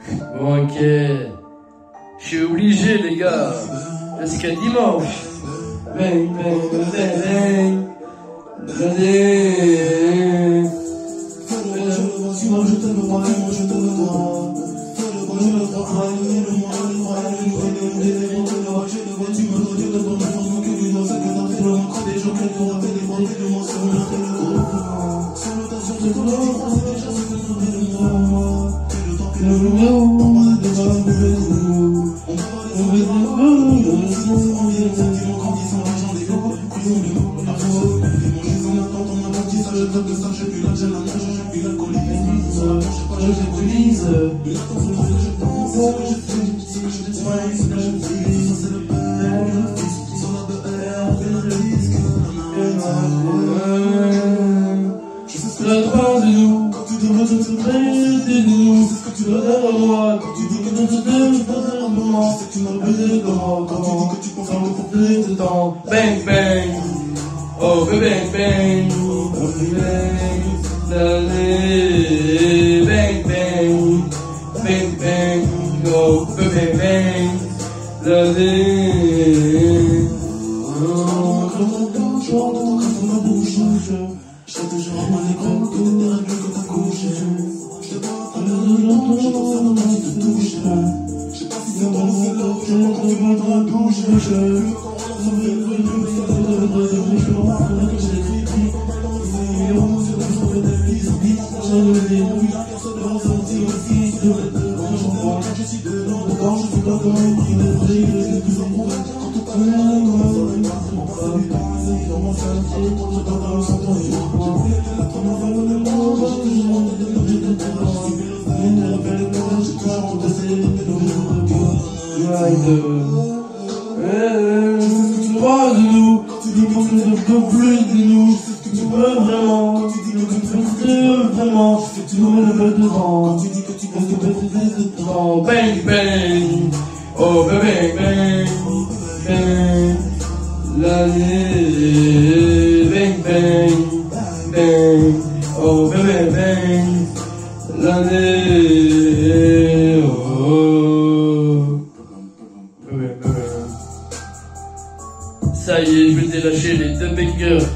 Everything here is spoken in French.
Bon, ok. Je suis obligé, les gars. Là, c'est qu'un dimanche. Bang, bang, bang, bang. Allez. Moi, je t'aime, moi, je t'aime, moi. Bang bang, oh bang bang, bang bang, bang bang, oh bang bang, bang bang, oh bang bang, bang, l'année, bang bang, bang, oh bang bang, l'année, oh. Ça y est, je vais te lâcher les deux bangers.